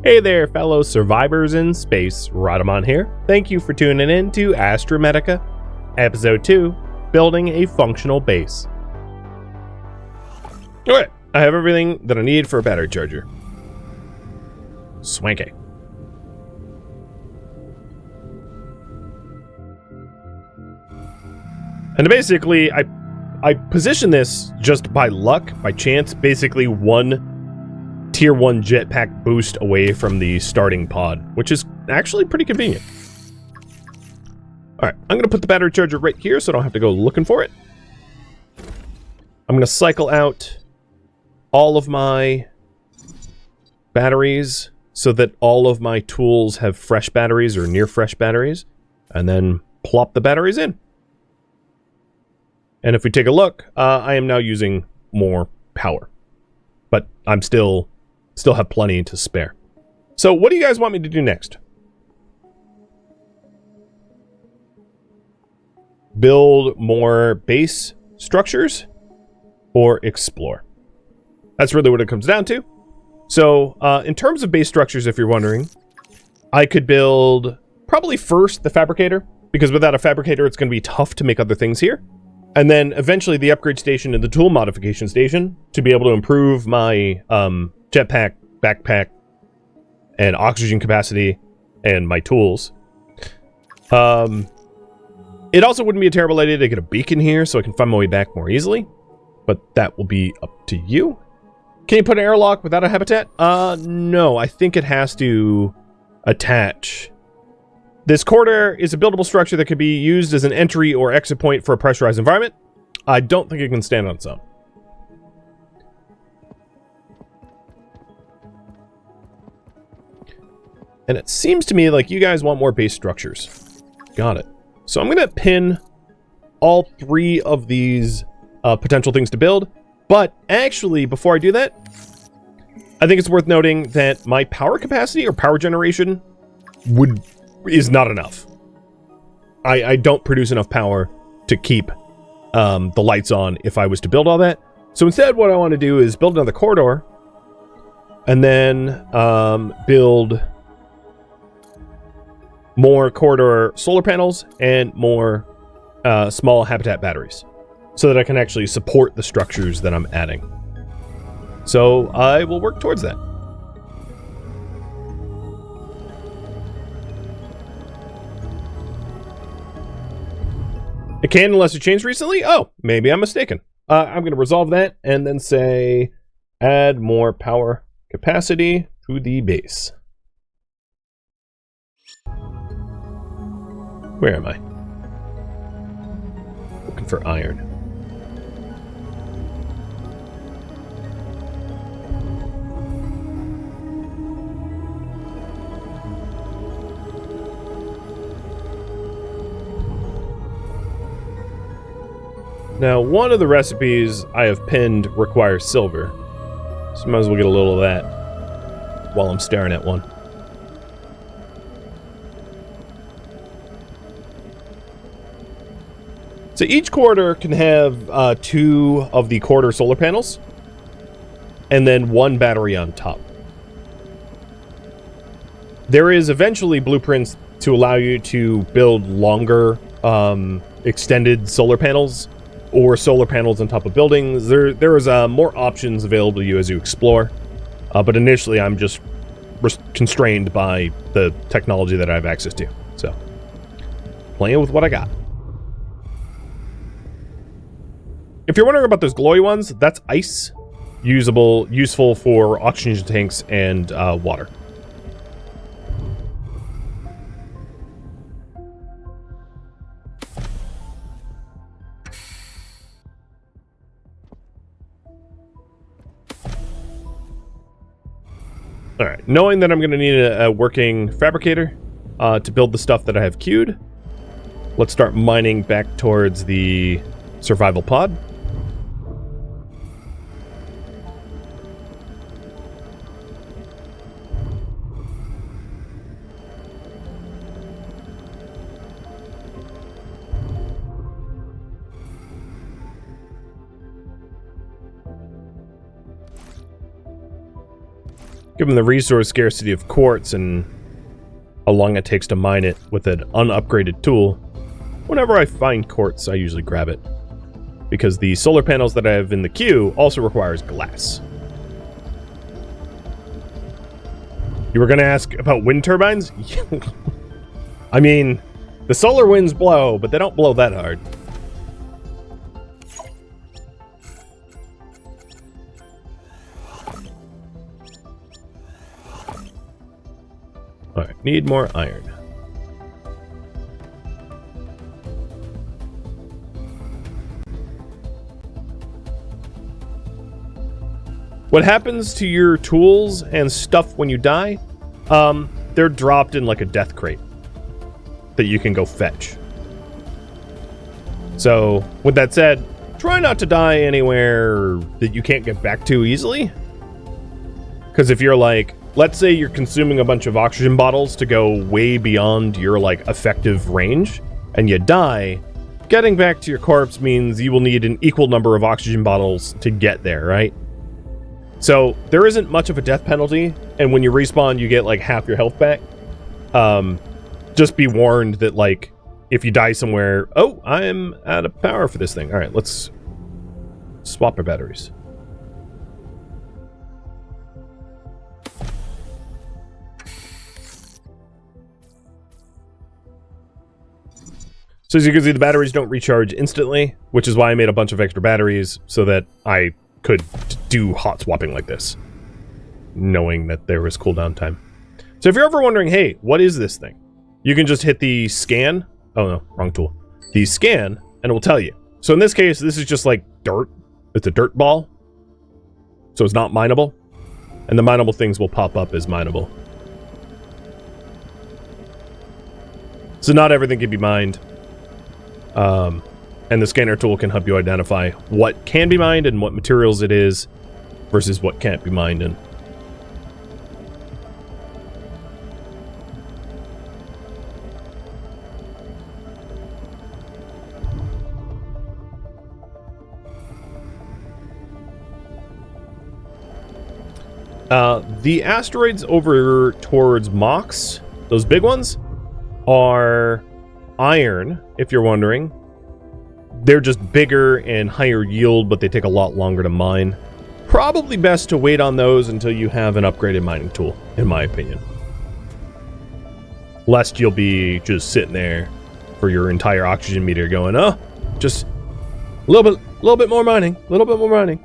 Hey there, fellow survivors in space. Rhadamant here. Thank you for tuning in to Astrometica, Episode 2, Building a Functional Base. Alright, I have everything that I need for a battery charger. Swanky. And basically, I position this just by luck, by chance, basically one Tier 1 jetpack boost away from the starting pod, which is actually pretty convenient. Alright, I'm going to put the battery charger right here so I don't have to go looking for it. I'm going to cycle out all of my batteries so that all of my tools have fresh batteries or near fresh batteries, and then plop the batteries in. And if we take a look, I am now using more power, but I'm still have plenty to spare. So what do you guys want me to do next? Build more base structures or explore? That's really what it comes down to. So in terms of base structures, if you're wondering, I could build probably first the fabricator, because without a fabricator it's going to be tough to make other things here. And then eventually the upgrade station and the tool modification station to be able to improve my jetpack, backpack, and oxygen capacity, and my tools. It also wouldn't be a terrible idea to get a beacon here so I can find my way back more easily, but that will be up to you. Can you put an airlock without a habitat? No, I think it has to attach. This corridor is a buildable structure that could be used as an entry or exit point for a pressurized environment. I don't think it can stand on its own. And it seems to me like you guys want more base structures. Got it. So I'm going to pin all three of these potential things to build. But actually, before I do that, I think it's worth noting that my power capacity or power generation is not enough. I don't produce enough power to keep the lights on if I was to build all that. So instead, what I want to do is build another corridor and then build more corridor solar panels and more small habitat batteries so that I can actually support the structures that I'm adding. So I will work towards that. It can unless it changed recently? Oh, maybe I'm mistaken. I'm going to resolve that and then say add more power capacity to the base. Where am I? Looking for iron. Now, one of the recipes I have pinned requires silver, so might as well get a little of that while I'm staring at one. So each corridor can have 2 of the corridor solar panels, and then 1 battery on top. There is eventually blueprints to allow you to build longer, extended solar panels, or solar panels on top of buildings. There is more options available to you as you explore, but initially I'm just constrained by the technology that I have access to. So, playing with what I got. If you're wondering about those glowy ones, that's ice, useful for oxygen tanks and water. Alright, knowing that I'm going to need a working fabricator to build the stuff that I have queued, let's start mining back towards the survival pod. Given the resource scarcity of quartz and how long it takes to mine it with an unupgraded tool, whenever I find quartz, I usually grab it. Because the solar panels that I have in the queue also requires glass. You were going to ask about wind turbines? I mean, the solar winds blow, but they don't blow that hard. Alright, need more iron. What happens to your tools and stuff when you die? They're dropped in like a death crate that you can go fetch. So, with that said, try not to die anywhere that you can't get back to easily. Because if you're like, let's say you're consuming a bunch of oxygen bottles to go way beyond your like effective range, and you die, getting back to your corpse means you will need an equal number of oxygen bottles to get there, right? So there isn't much of a death penalty, and when you respawn, you get like half your health back. Just be warned that like if you die somewhere, oh, I'm out of power for this thing. All right, let's swap our batteries. So as you can see, the batteries don't recharge instantly, which is why I made a bunch of extra batteries so that I could do hot swapping like this, knowing that there was cooldown time. So if you're ever wondering, hey, what is this thing? You can just hit the scan. Oh no, wrong tool. The scan, and it will tell you. So in this case, this is just like dirt. It's a dirt ball. So it's not mineable. And the mineable things will pop up as mineable. So not everything can be mined. And the scanner tool can help you identify what can be mined and what materials it is versus what can't be mined in. The asteroids over towards Mox, those big ones, are iron, if you're wondering. They're just bigger and higher yield, but they take a lot longer to mine. Probably best to wait on those until you have an upgraded mining tool, in my opinion. Lest you'll be just sitting there for your entire oxygen meter going, oh, just a little bit more mining, a little bit more mining.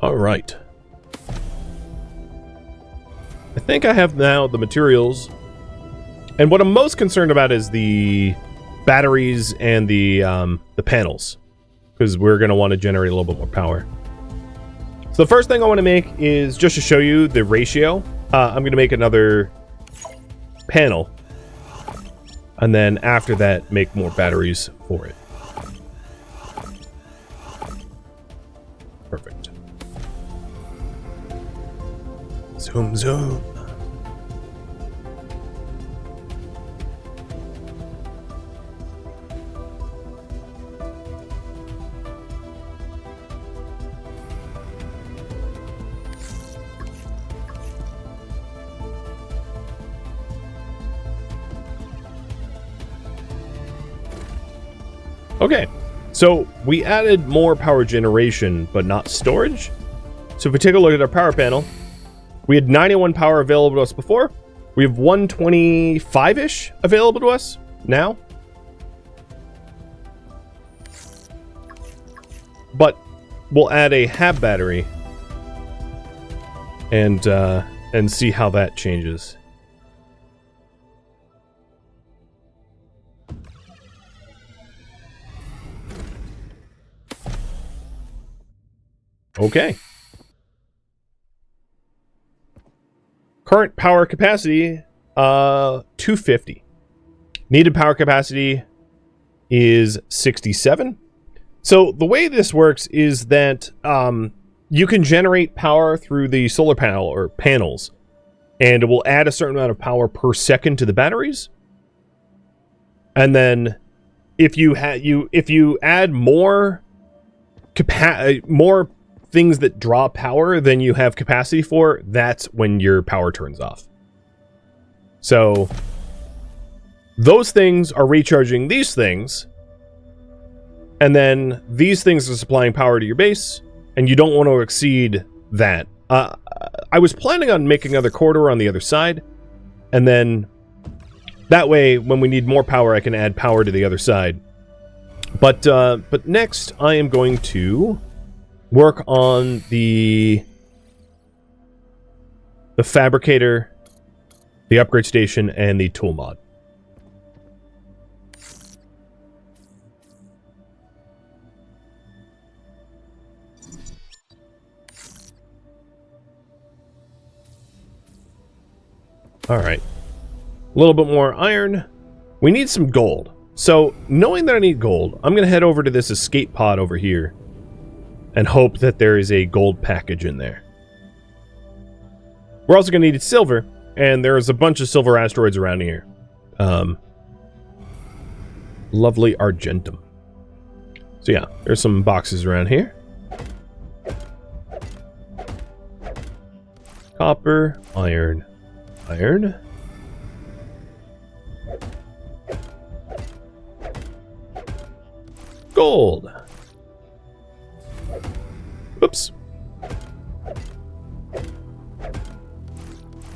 All right. I think I have now the materials. And what I'm most concerned about is the batteries and the panels, because we're going to want to generate a little bit more power. So the first thing I want to make is just to show you the ratio. I'm going to make another panel. And then after that, make more batteries for it. Perfect. Zoom, zoom. Okay, so we added more power generation, but not storage. So if we take a look at our power panel, we had 91 power available to us before. We have 125-ish available to us now. But we'll add a hab battery and see how that changes. Okay. Current power capacity, 250. Needed power capacity is 67. So the way this works is that you can generate power through the solar panel or panels, and it will add a certain amount of power per second to the batteries. And then if you add more more things that draw power than you have capacity for, that's when your power turns off. So those things are recharging these things, and then these things are supplying power to your base, and you don't want to exceed that. I was planning on making another corridor on the other side, and then that way, when we need more power, I can add power to the other side. But next, I am going to work on the fabricator, the upgrade station, and the tool mod. Alright. A little bit more iron. We need some gold. So, knowing that I need gold, I'm going to head over to this escape pod over here and hope that there is a gold package in there. We're also going to need silver, and there's a bunch of silver asteroids around here. Lovely argentum. So yeah, there's some boxes around here. Copper, iron, iron. Gold. Oops.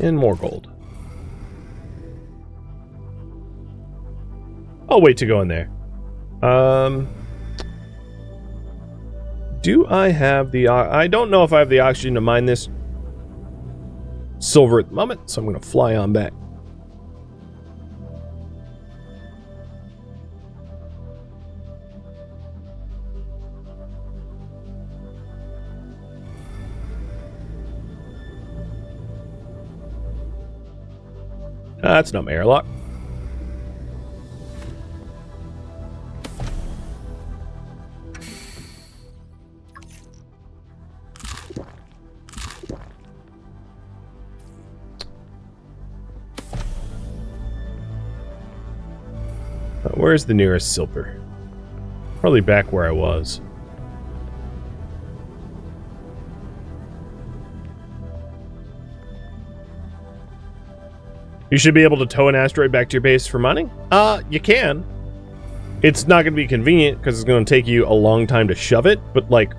And more gold. I'll wait to go in there. Do I have the... I don't know if I have the oxygen to mine this silver at the moment, so I'm going to fly on back. That's not my airlock. Where's the nearest silver? Probably back where I was. You should be able to tow an asteroid back to your base for mining? You can. It's not going to be convenient because it's going to take you a long time to shove it, but like,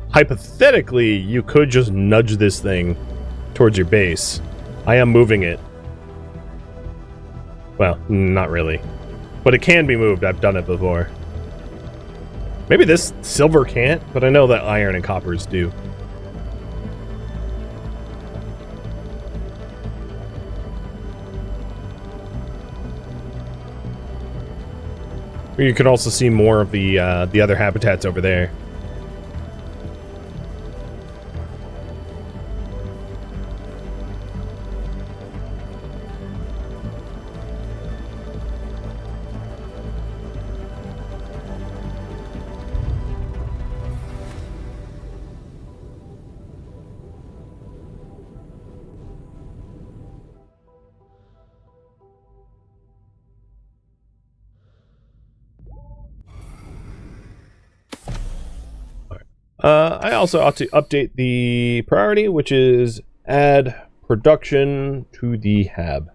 hypothetically, you could just nudge this thing towards your base. I am moving it. Well, not really. But it can be moved. I've done it before. Maybe this silver can't, but I know that iron and coppers do. You can also see more of the other habitats over there. I also ought to update the priority, which is add production to the hab.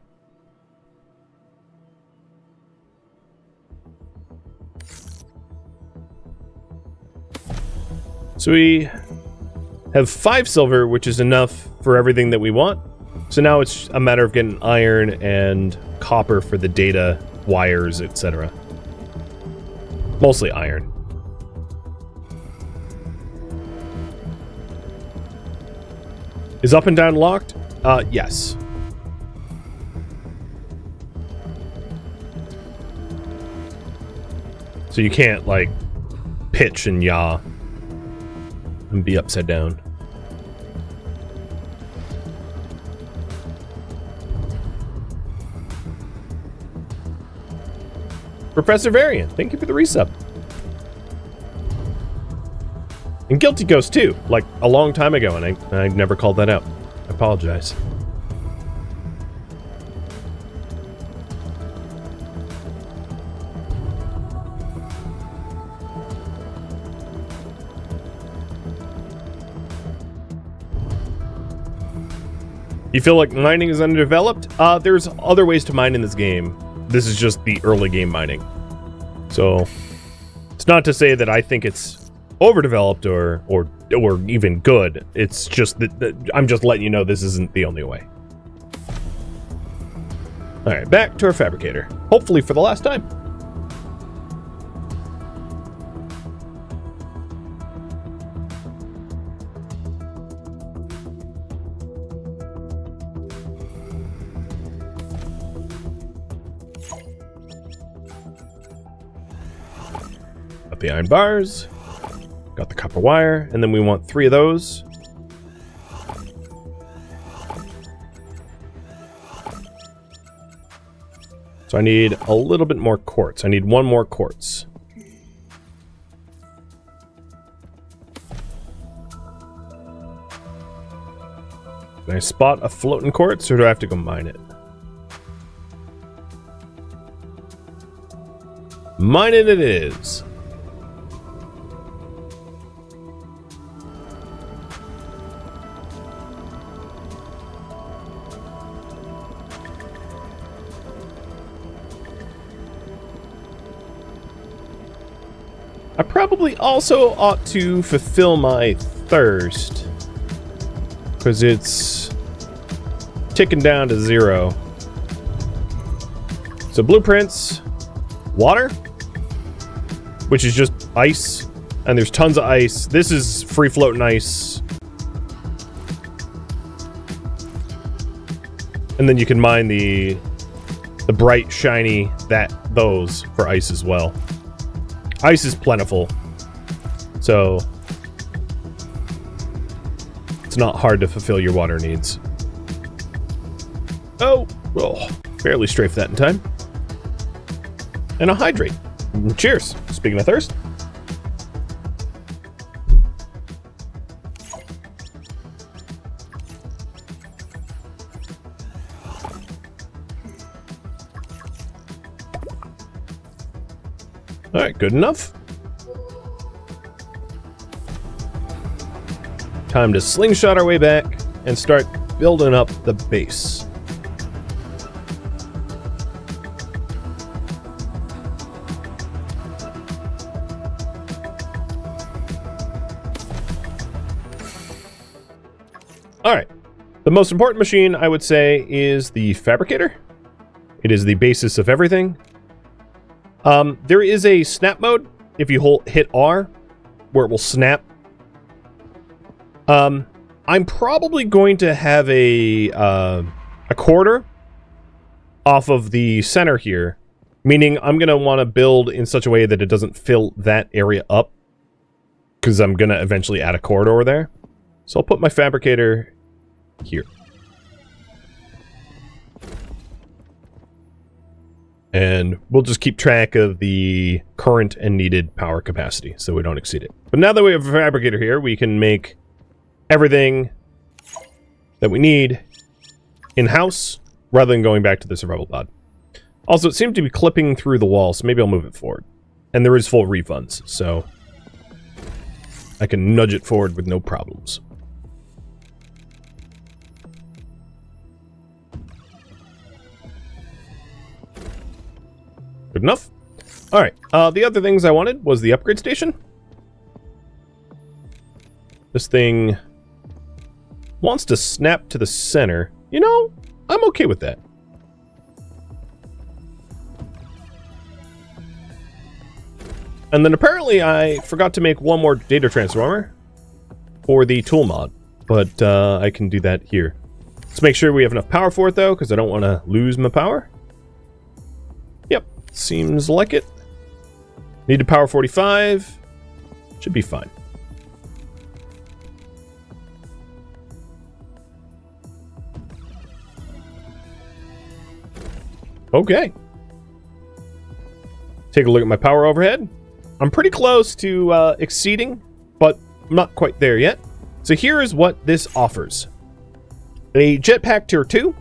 So we have 5 silver, which is enough for everything that we want. So now it's a matter of getting iron and copper for the data, wires, etc. Mostly iron. Is up and down locked? Yes. So you can't, like, pitch and yaw and be upside down. Professor Varian, thank you for the resub. And Guilty Ghost too, like a long time ago, and I never called that out. I apologize. You feel like mining is underdeveloped? There's other ways to mine in this game. This is just the early game mining. So, it's not to say that I think it's overdeveloped or even good. It's just that I'm just letting you know this isn't the only way. Alright, back to our fabricator. Hopefully for the last time. Got the iron bars. Got the copper wire. And then we want 3 of those. So I need a little bit more quartz. I need 1 more quartz. Can I spot a floating quartz, or do I have to go mine it? Mine it is. I probably also ought to fulfill my thirst, because it's ticking down to 0. So blueprints, water, which is just ice, and there's tons of ice. This is free floating ice. And then you can mine the bright, shiny, those for ice as well. Ice is plentiful, so it's not hard to fulfill your water needs. Oh, barely strafed that in time. And a hydrate. Cheers. Speaking of thirst. Alright, good enough. Time to slingshot our way back and start building up the base. Alright. The most important machine, I would say, is the fabricator. It is the basis of everything. There is a snap mode if you hit R, where it will snap. I'm probably going to have a quarter off of the center here, meaning I'm going to want to build in such a way that it doesn't fill that area up, because I'm going to eventually add a corridor there. So I'll put my fabricator here. And we'll just keep track of the current and needed power capacity so we don't exceed it. But now that we have a fabricator here, we can make everything that we need in-house rather than going back to the survival pod. Also, it seemed to be clipping through the wall, so maybe I'll move it forward. And there is full refunds, so I can nudge it forward with no problems. Good enough. Alright, the other things I wanted was the upgrade station. This thing wants to snap to the center. You know, I'm okay with that. And then apparently I forgot to make 1 more data transformer for the tool mod, but I can do that here. Let's make sure we have enough power for it though, because I don't want to lose my power. Yep, seems like it. Need to power 45. Should be fine. Okay. Take a look at my power overhead. I'm pretty close to exceeding, but I'm not quite there yet. So here is what this offers. A jetpack tier 2.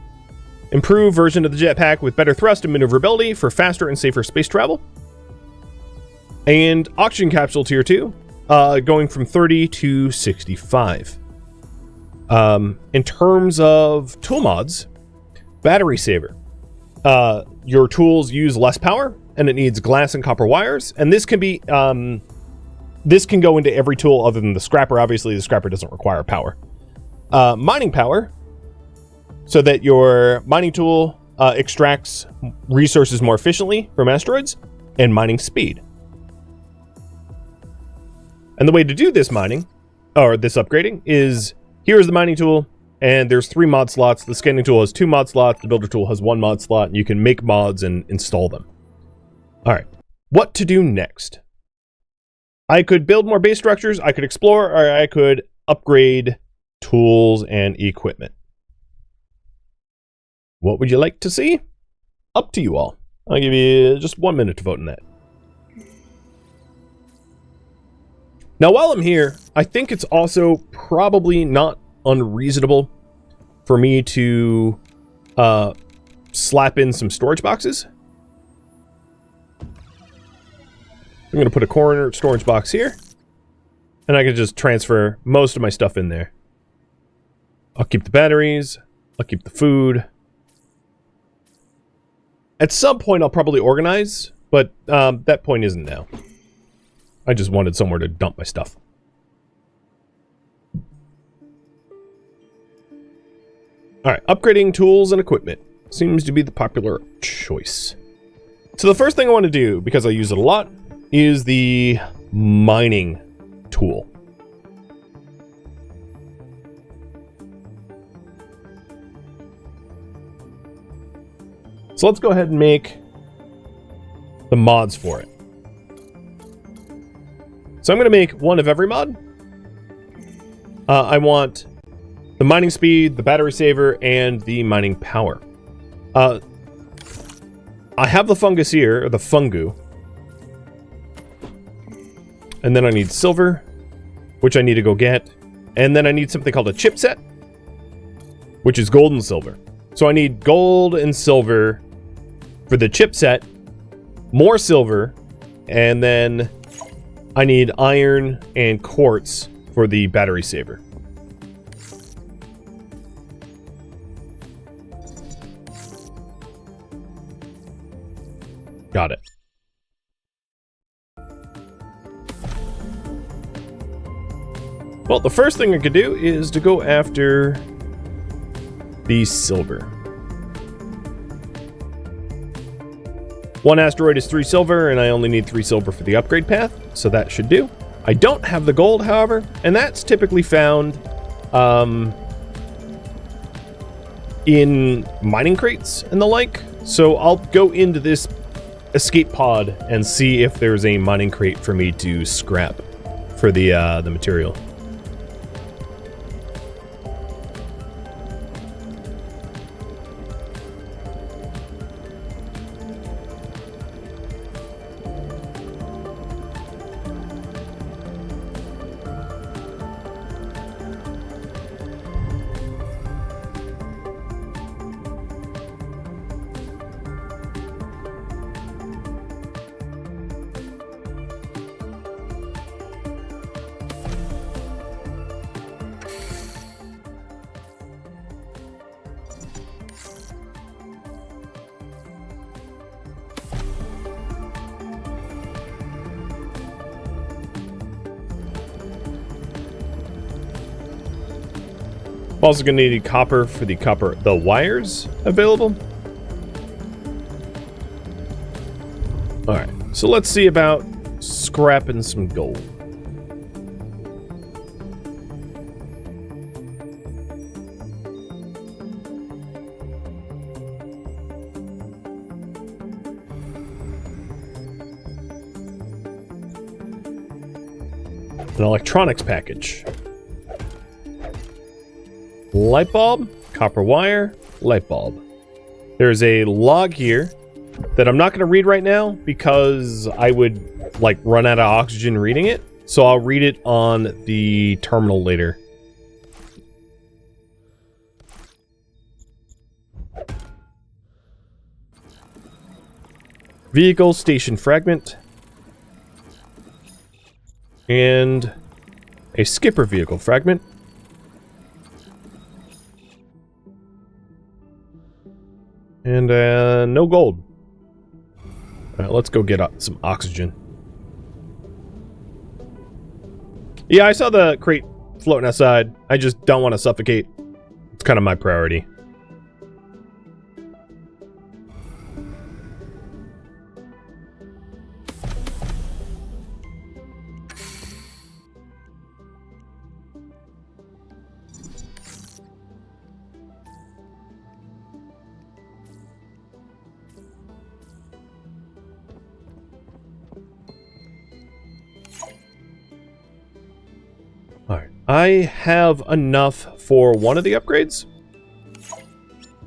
Improved version of the jetpack with better thrust and maneuverability for faster and safer space travel. And oxygen capsule tier 2, going from 30 to 65. In terms of tool mods, battery saver. Your tools use less power, and it needs glass and copper wires. And this can be, this can go into every tool other than the scrapper. Obviously, the scrapper doesn't require power. Mining power, so that your mining tool extracts resources more efficiently from asteroids, and mining speed. And the way to do this mining, or this upgrading, is here's the mining tool, and there's 3 mod slots. The scanning tool has 2 mod slots. The builder tool has 1 mod slot, and you can make mods and install them. All right, what to do next? I could build more base structures, I could explore, or I could upgrade tools and equipment. What would you like to see? Up to you all. I'll give you just 1 minute to vote on that. Now, while I'm here, I think it's also probably not unreasonable for me to slap in some storage boxes. I'm going to put a corner storage box here, and I can just transfer most of my stuff in there. I'll keep the batteries, I'll keep the food. At some point, I'll probably organize, but that point isn't now. I just wanted somewhere to dump my stuff. Alright, upgrading tools and equipment seems to be the popular choice. So the first thing I want to do, because I use it a lot, is the mining tool. So let's go ahead and make the mods for it. So I'm going to make one of every mod. I want the mining speed, the battery saver, and the mining power. I have the fungus here, or the fungu. And then I need silver, which I need to go get. And then I need something called a chipset, which is gold and silver. So I need gold and silver for the chipset, more silver, and then I need iron and quartz for the battery saver. Got it. Well, the first thing I could do is to go after the silver. 1 asteroid is 3 silver, and I only need 3 silver for the upgrade path, so that should do. I don't have the gold, however, and that's typically found in mining crates and the like. So I'll go into this escape pod and see if there's a mining crate for me to scrap for the material. Also gonna need copper for the wires available. Alright, so let's see about scrapping some gold. An electronics package. Light bulb, copper wire, light bulb. There's a log here that I'm not going to read right now because I would like run out of oxygen reading it. So I'll read it on the terminal later. Vehicle station fragment. And a skipper vehicle fragment. And no gold. Alright, let's go get some oxygen. Yeah, I saw the crate floating outside. I just don't want to suffocate. It's kind of my priority. Alright, I have enough for one of the upgrades.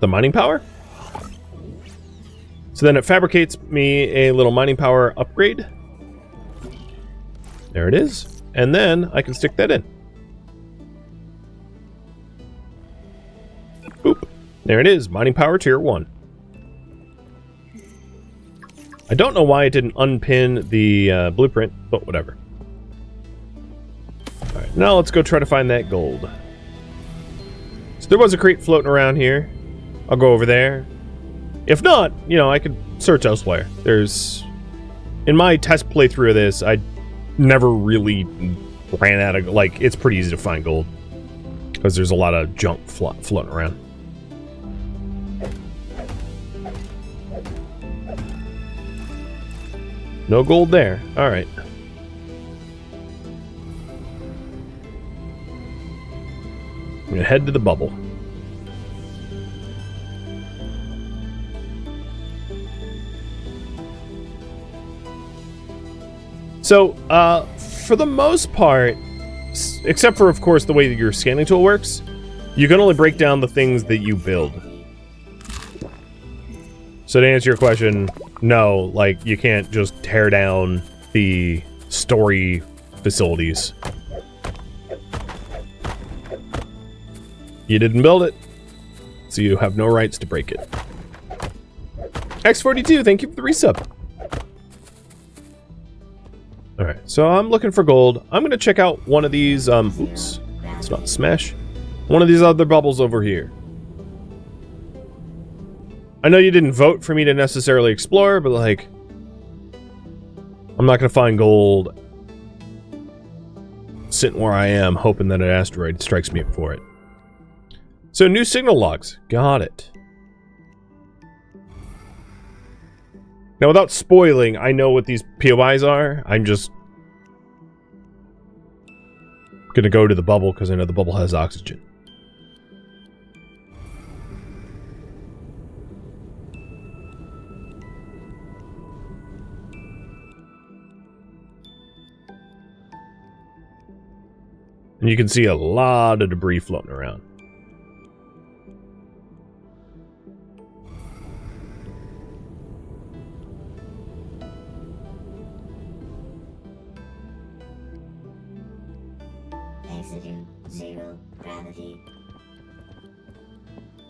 The mining power. So then it fabricates me a little mining power upgrade. There it is. And then I can stick that in. Boop. There it is. Mining power tier 1. I don't know why it didn't unpin the blueprint, but whatever. Alright, now let's go try to find that gold. So there was a crate floating around here. I'll go over there. If not, you know, I could search elsewhere. There's... In my test playthrough of this, I never really ran out of... Like, it's pretty easy to find gold. Because there's a lot of junk floating around. No gold there. Alright. I'm gonna head to the bubble. So, for the most part, except for, of course, the way that your scanning tool works, you can only break down the things that you build. So to answer your question, no, like, you can't just tear down the story facilities. You didn't build it, so you have no rights to break it. X42, thank you for the resub. Alright, so I'm looking for gold. I'm gonna check out one of these, oops, it's not smash. One of these other bubbles over here. I know you didn't vote for me to necessarily explore, but like, I'm not gonna find gold sitting where I am, hoping that an asteroid strikes me for it. So, new signal logs. Got it. Now, without spoiling, I know what these POIs are. I'm just gonna go to the bubble because I know the bubble has oxygen. And you can see a lot of debris floating around. Exiting 0 gravity.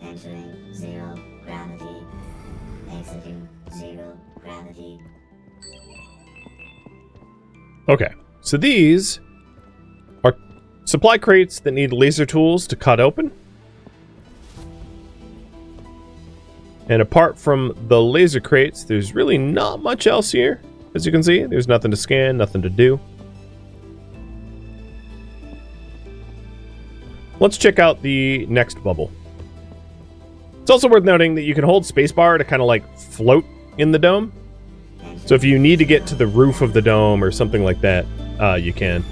Entering 0 gravity. Exiting 0 gravity. Okay, so these are supply crates that need laser tools to cut open. And apart from the laser crates, there's really not much else here. As you can see, there's nothing to scan, nothing to do. Let's check out the next bubble. It's also worth noting that you can hold spacebar to kind of like float in the dome. So if you need to get to the roof of the dome or something like that, you can.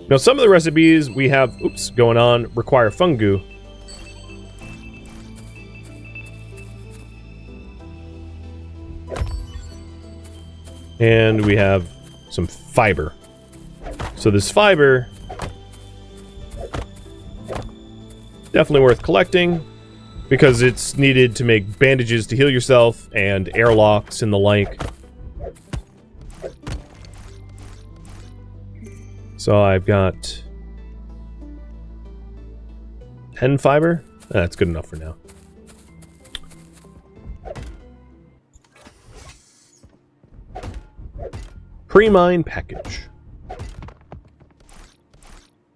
Now some of the recipes we have, going on, require fungu. And we have some fiber. So this fiber, definitely worth collecting because it's needed to make bandages to heal yourself and airlocks and the like. So I've got 10 fiber. That's good enough for now. Pre-mine package.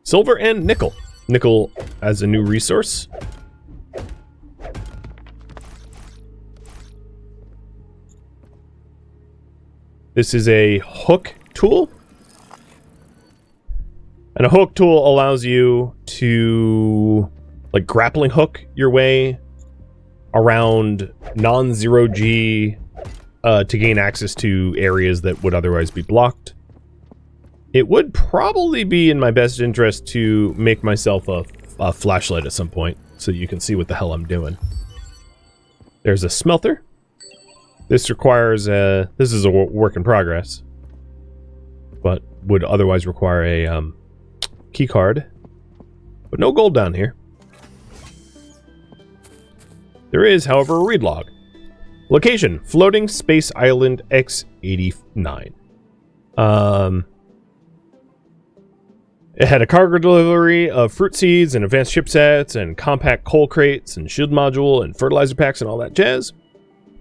Silver and nickel. nickel as a new resource. This is a hook tool. And a hook tool allows you to, like, grappling hook your way around non-zero G to gain access to areas that would otherwise be blocked. It would probably be in my best interest to make myself a flashlight at some point so you can see what the hell I'm doing. There's a smelter. This requires a... This is a work in progress, but would otherwise require a key card. But no gold down here. There is, however, a read log. Location: Floating Space Island X-89. It had a cargo delivery of fruit seeds and advanced chipsets and compact coal crates and shield module and fertilizer packs and all that jazz.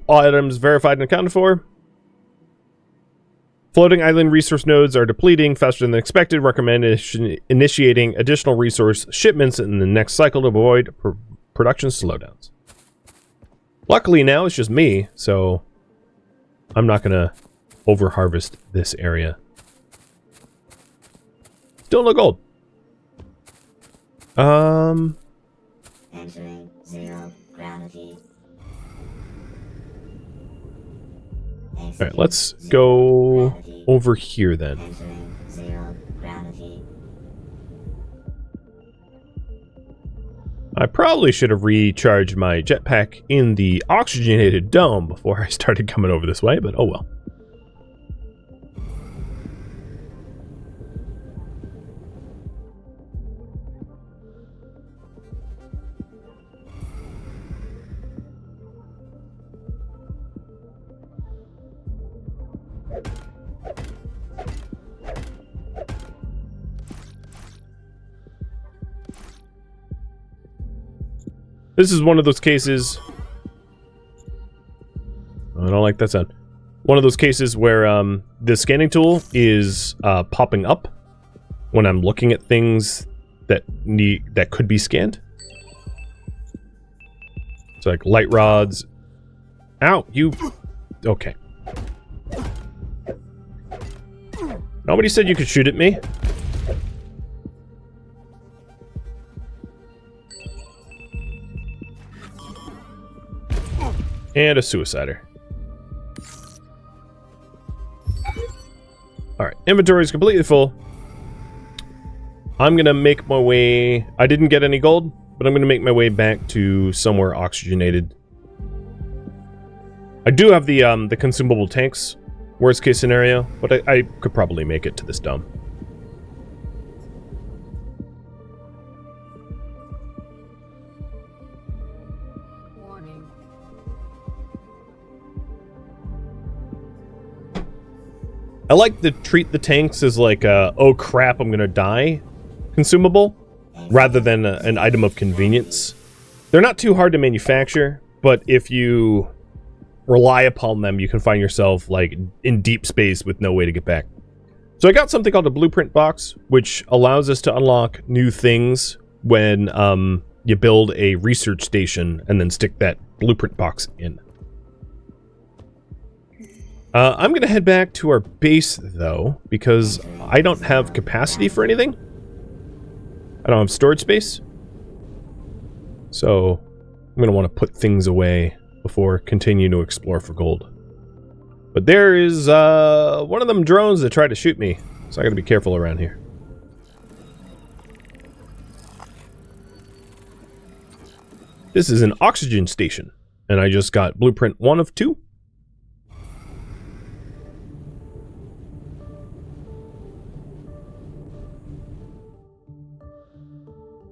All items verified and accounted for. Floating island resource nodes are depleting faster than expected. Recommend initiating additional resource shipments in the next cycle to avoid production slowdowns. Luckily now it's just me, so I'm not gonna over-harvest this area. Still no gold. Entering zero gravity. Alright, let's go over here then. Entering zero gravity. I probably should have recharged my jetpack in the oxygenated dome before I started coming over this way, but oh well. This is one of those cases... I don't like that sound. One of those cases where the scanning tool is popping up when I'm looking at things that could be scanned. So like light rods. Ow, you... Okay. Nobody said you could shoot at me. And a suicider. Alright, inventory is completely full. I'm gonna make my way... I didn't get any gold, but I'm gonna make my way back to somewhere oxygenated. I do have the consumable tanks, worst case scenario, but I could probably make it to this dome. I like to treat the tanks as like a, oh crap, I'm gonna die consumable, rather than an item of convenience. They're not too hard to manufacture, but if you rely upon them, you can find yourself like in deep space with no way to get back. So I got something called a blueprint box, which allows us to unlock new things when you build a research station and then stick that blueprint box in. I'm going to head back to our base, though, because I don't have capacity for anything. I don't have storage space. So, I'm going to want to put things away before continuing to explore for gold. But there is one of them drones that tried to shoot me, so I got to be careful around here. This is an oxygen station, and I just got blueprint 1 of 2.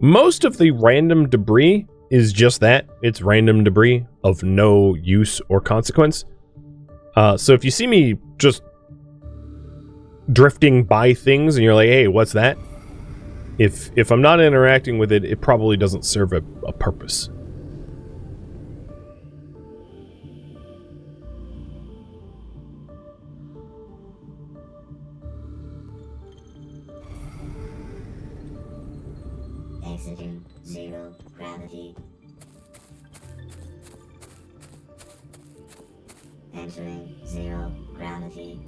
Most of the random debris is just that. It's random debris of no use or consequence. So if you see me just drifting by things and you're like, hey, what's that? If I'm not interacting with it, it probably doesn't serve a purpose. Exiting zero gravity. Entering zero gravity.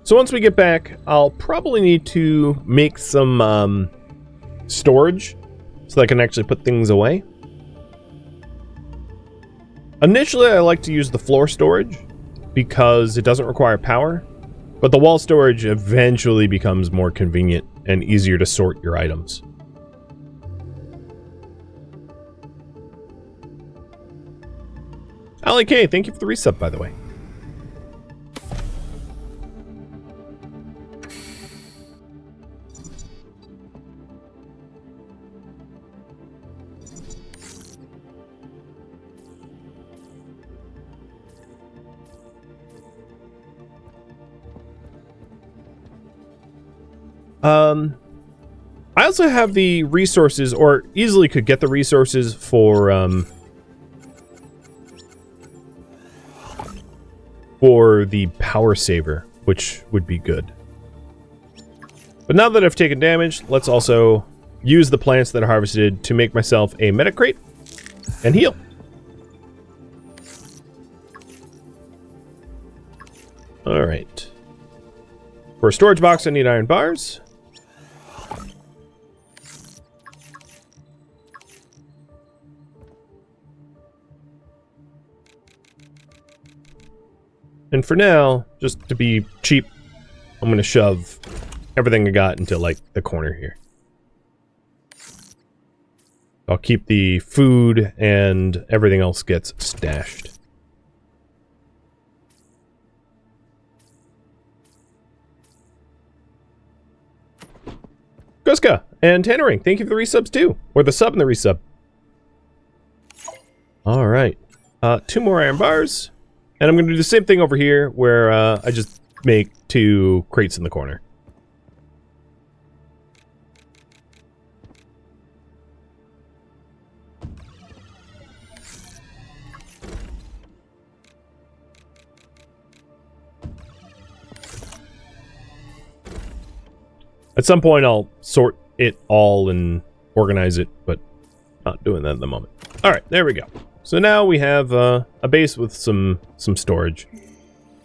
So once we get back, I'll probably need to make some storage so that I can actually put things away. Initially, I like to use the floor storage because it doesn't require power, but the wall storage eventually becomes more convenient and easier to sort your items. Ali K, thank you for the resub, by the way. I also have the resources, or easily could get the resources for the power saver, which would be good. But now that I've taken damage, let's also use the plants that are harvested to make myself a medic crate and heal. All right. For a storage box, I need iron bars. And for now, just to be cheap, I'm going to shove everything I got into, like, the corner here. I'll keep the food and everything else gets stashed. Guska and Tannering, thank you for the resubs too. Or the sub and the resub. Alright. 2 more iron bars. And I'm going to do the same thing over here, where I just make 2 crates in the corner. At some point, I'll sort it all and organize it, but not doing that at the moment. All right, there we go. So now we have a base with some storage.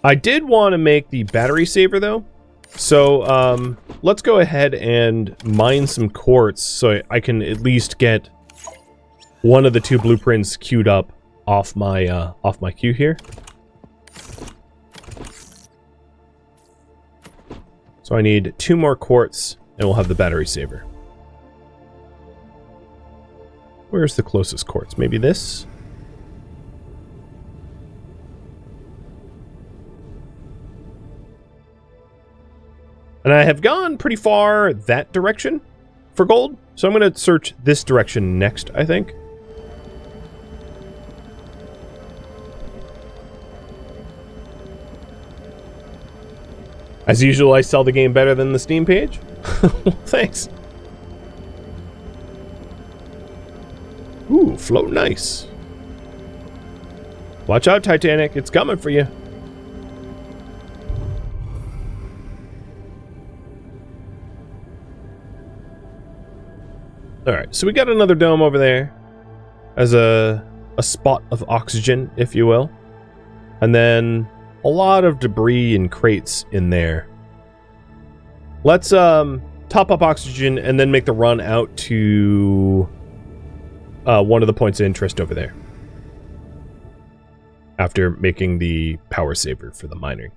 I did want to make the battery saver though. So let's go ahead and mine some quartz so I can at least get one of the 2 blueprints queued up off my queue here. So I need 2 more quartz and we'll have the battery saver. Where's the closest quartz? Maybe this? And I have gone pretty far that direction for gold, so I'm going to search this direction next, I think. As usual, I sell the game better than the Steam page. Thanks. Ooh, float nice. Watch out, Titanic. It's coming for you. Alright, so we got another dome over there as a spot of oxygen, if you will. And then a lot of debris and crates in there. Let's top up oxygen and then make the run out to one of the points of interest over there. After making the power saver for the mining.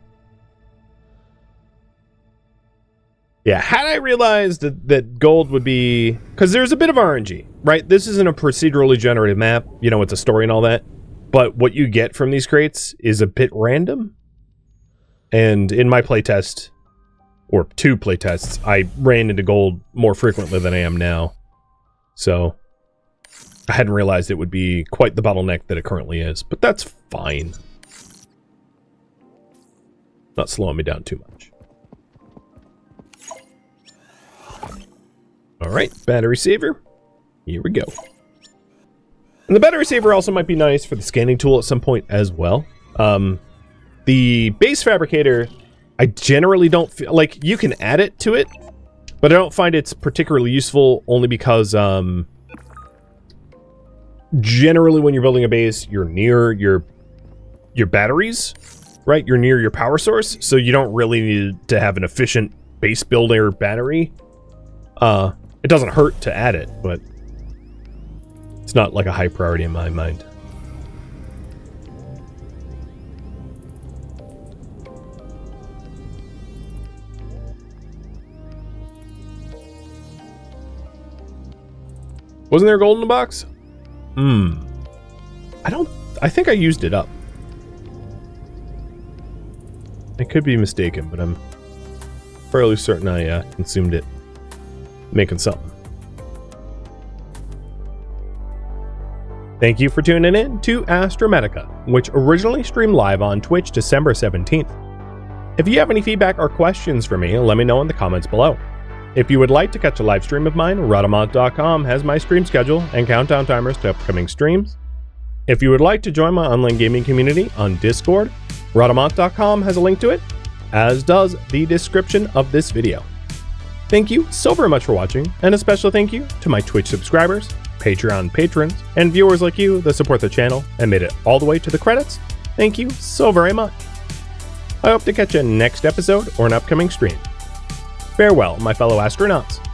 Yeah, had I realized that gold would be... Because there's a bit of RNG, right? This isn't a procedurally generated map. You know, it's a story and all that. But what you get from these crates is a bit random. And in my playtest, or 2 playtests, I ran into gold more frequently than I am now. So, I hadn't realized it would be quite the bottleneck that it currently is. But that's fine. Not slowing me down too much. Alright, battery saver. Here we go. And the battery saver also might be nice for the scanning tool at some point as well. The base fabricator I generally don't feel like you can add it to it, but I don't find it's particularly useful only because generally when you're building a base, you're near your batteries, right? You're near your power source, so you don't really need to have an efficient base builder battery. It doesn't hurt to add it, but it's not like a high priority in my mind. Wasn't there gold in the box? I think I used it up. I could be mistaken, but I'm fairly certain I consumed it making something. Thank you for tuning in to Astrometica, which originally streamed live on Twitch December 17th. If you have any feedback or questions for me, let me know in the comments below. If you would like to catch a live stream of mine, Rhadamant.com has my stream schedule and countdown timers to upcoming streams. If you would like to join my online gaming community on Discord, Rhadamant.com has a link to it, as does the description of this video. Thank you so very much for watching, and a special thank you to my Twitch subscribers, Patreon patrons, and viewers like you that support the channel and made it all the way to the credits. Thank you so very much. I hope to catch you next episode or an upcoming stream. Farewell, my fellow astronauts.